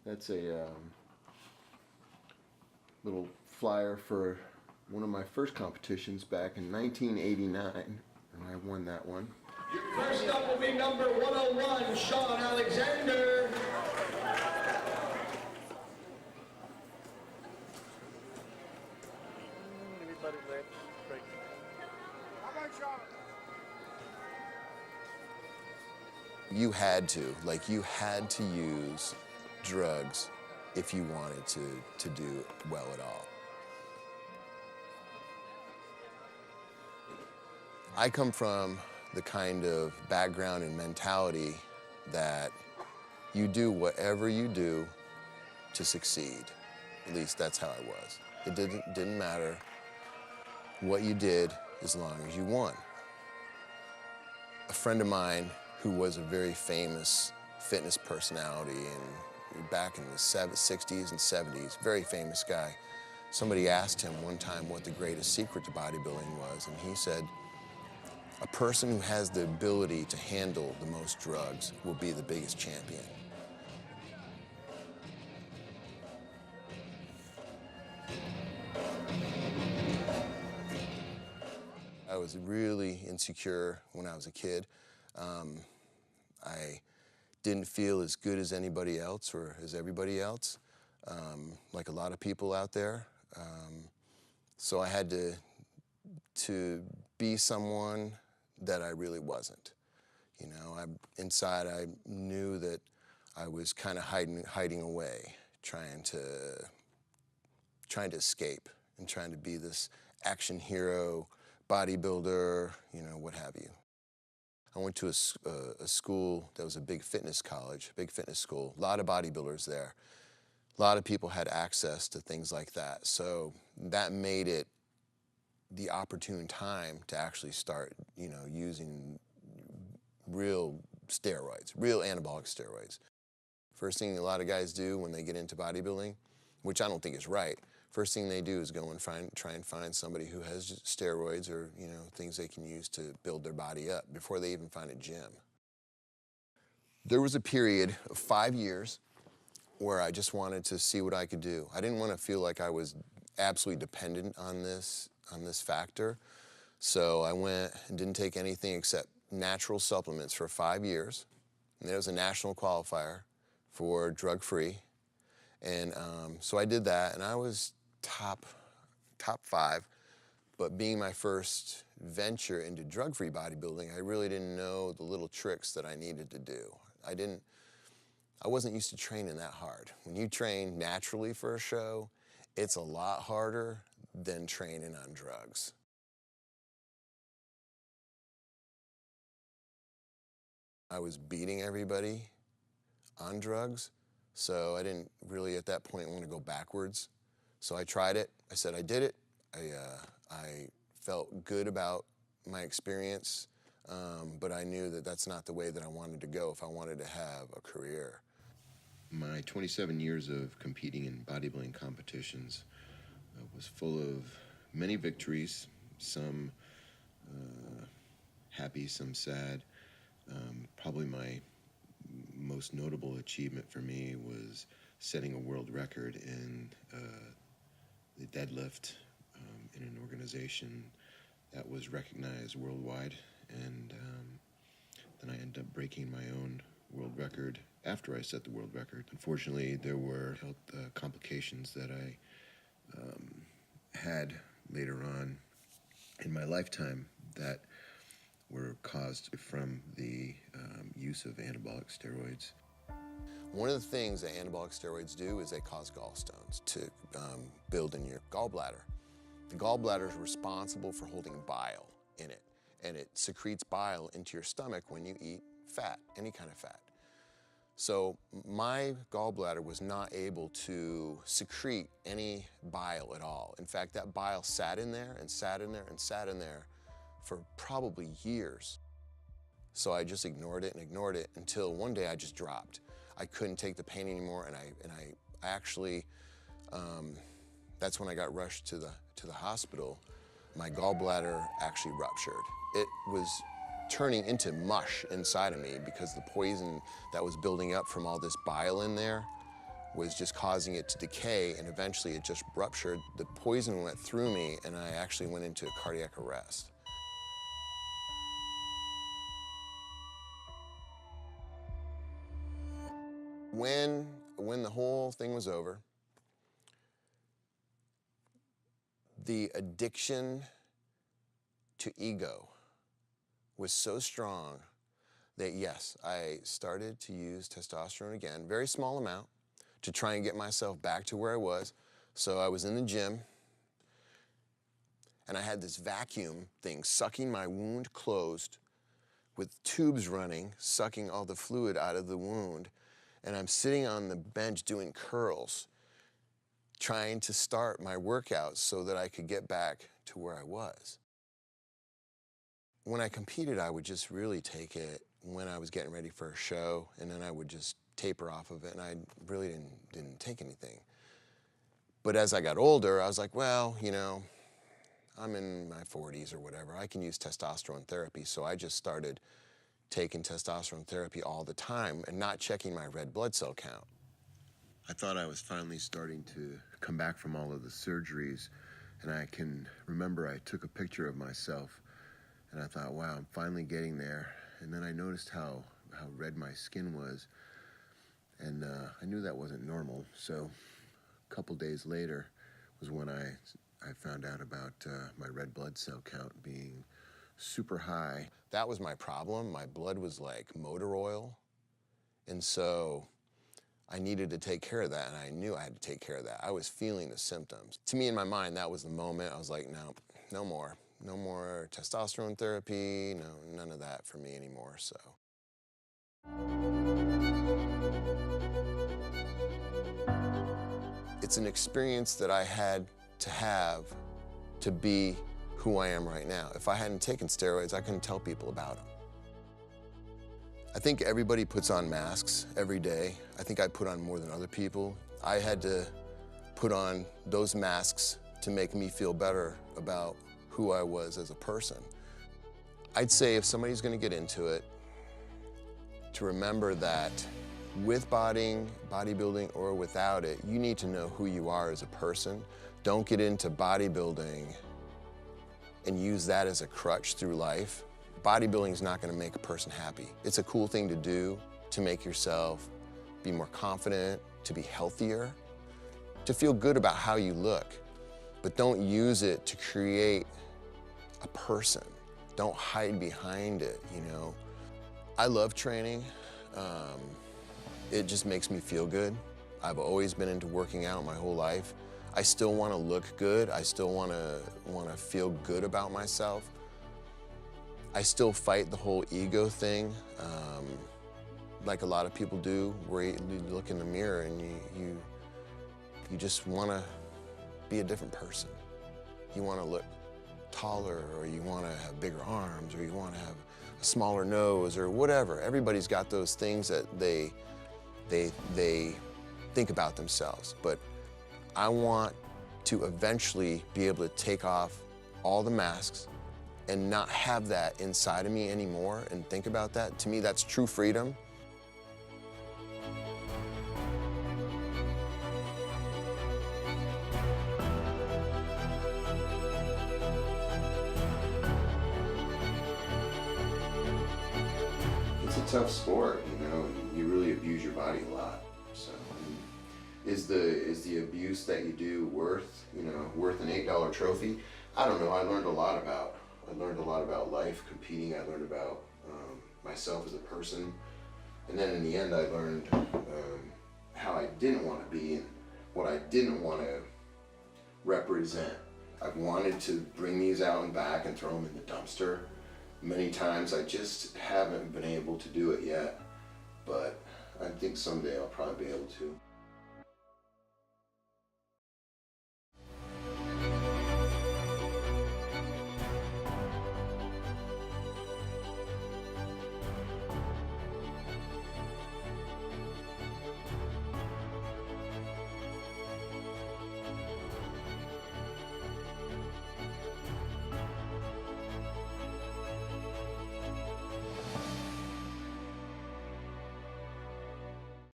That's a little flyer for one of my first competitions back in 1989, and I won that one. First up will be number 101, Shawn Alexander. You had to use drugs if you wanted to do well at all. I come from the kind of background and mentality that you do whatever you do to succeed. At least that's how I was. It didn't matter what you did as long as you won. A friend of mine who was a very famous fitness personality and back in the 60s and 70s, very famous guy. Somebody asked him one time what the greatest secret to bodybuilding was, and he said, a person who has the ability to handle the most drugs will be the biggest champion. I was really insecure when I was a kid. I didn't feel as good as anybody else or as everybody else, like a lot of people out there. So I had to be someone that I really wasn't. You know, inside I knew that I was kind of hiding away, trying to escape and trying to be this action hero, bodybuilder, you know, what have you. I went to a school that was a big fitness college, big fitness school, a lot of bodybuilders there. A lot of people had access to things like that. So that made it the opportune time to actually start, you know, using real steroids, real anabolic steroids. First thing a lot of guys do when they get into bodybuilding, which I don't think is right, first thing they do is go and try and find somebody who has steroids or, you know, things they can use to build their body up before they even find a gym. There was a period of 5 years where I just wanted to see what I could do. I didn't want to feel like I was absolutely dependent on this factor. So I went and didn't take anything except natural supplements for 5 years. And there was a national qualifier for drug-free. And so I did that, and I was top 5. But being my first venture into drug-free bodybuilding, I really didn't know the little tricks that I needed to do. I wasn't used to training that hard. When you train naturally for a show, it's a lot harder than training on drugs. I was beating everybody on drugs, so I didn't really at that point want to go backwards. So I tried it. I said I did it. I felt good about my experience, but I knew that that's not the way that I wanted to go if I wanted to have a career. My 27 years of competing in bodybuilding competitions was full of many victories, some happy, some sad. Probably my most notable achievement for me was setting a world record in the deadlift in an organization that was recognized worldwide, and then I ended up breaking my own world record after I set the world record. Unfortunately, there were health complications that I had later on in my lifetime that were caused from the use of anabolic steroids. One of the things that anabolic steroids do is they cause gallstones to build in your gallbladder. The gallbladder is responsible for holding bile in it, and it secretes bile into your stomach when you eat fat, any kind of fat. So my gallbladder was not able to secrete any bile at all. In fact, that bile sat in there and sat in there and sat in there for probably years. So I just ignored it until one day I just dropped. I couldn't take the pain anymore, and I actually, that's when I got rushed to the hospital. My gallbladder actually ruptured. It was turning into mush inside of me because the poison that was building up from all this bile in there was just causing it to decay, and eventually it just ruptured. The poison went through me, and I actually went into cardiac arrest. When the whole thing was over, the addiction to ego was so strong that yes, I started to use testosterone again, very small amount, to try and get myself back to where I was. So I was in the gym, and I had this vacuum thing sucking my wound closed with tubes running, sucking all the fluid out of the wound. And I'm sitting on the bench doing curls, trying to start my workouts so that I could get back to where I was. When I competed, I would just really take it when I was getting ready for a show, and then I would just taper off of it, and I really didn't take anything. But as I got older, I was like, well, you know, I'm in my 40s or whatever. I can use testosterone therapy, so I just started taking testosterone therapy all the time and not checking my red blood cell count. I thought I was finally starting to come back from all of the surgeries, and I can remember I took a picture of myself, and I thought, wow, I'm finally getting there. And then I noticed how red my skin was, and I knew that wasn't normal. So a couple days later was when I found out about my red blood cell count being super high. That was my problem. My blood was like motor oil. And so I needed to take care of that, and I knew I had to take care of that. I was feeling the symptoms. To me, in my mind, that was the moment. I was like, no, no more. No more testosterone therapy, no, none of that for me anymore, so. It's an experience that I had to have to be who I am right now. If I hadn't taken steroids, I couldn't tell people about them. I think everybody puts on masks every day. I think I put on more than other people. I had to put on those masks to make me feel better about who I was as a person. I'd say if somebody's gonna get into it, to remember that with bodybuilding or without it, you need to know who you are as a person. Don't get into bodybuilding and use that as a crutch through life. Bodybuilding is not gonna make a person happy. It's a cool thing to do to make yourself be more confident, to be healthier, to feel good about how you look, but don't use it to create a person. Don't hide behind it, you know. I love training. It just makes me feel good. I've always been into working out my whole life. I still want to look good. I still want to feel good about myself. I still fight the whole ego thing, like a lot of people do, where you look in the mirror and you just want to be a different person. You want to look taller, or you want to have bigger arms, or you want to have a smaller nose, or whatever. Everybody's got those things that they think about themselves. But I want to eventually be able to take off all the masks and not have that inside of me anymore and think about that. To me, that's true freedom. It's a tough sport, you know. You really abuse your body a lot. So, is the abuse that you do worth an $8 trophy? I don't know. I learned a lot about life, competing. I learned about myself as a person, and then in the end, I learned how I didn't want to be and what I didn't want to represent. I've wanted to bring these out and back and throw them in the dumpster many times. I just haven't been able to do it yet, but I think someday I'll probably be able to.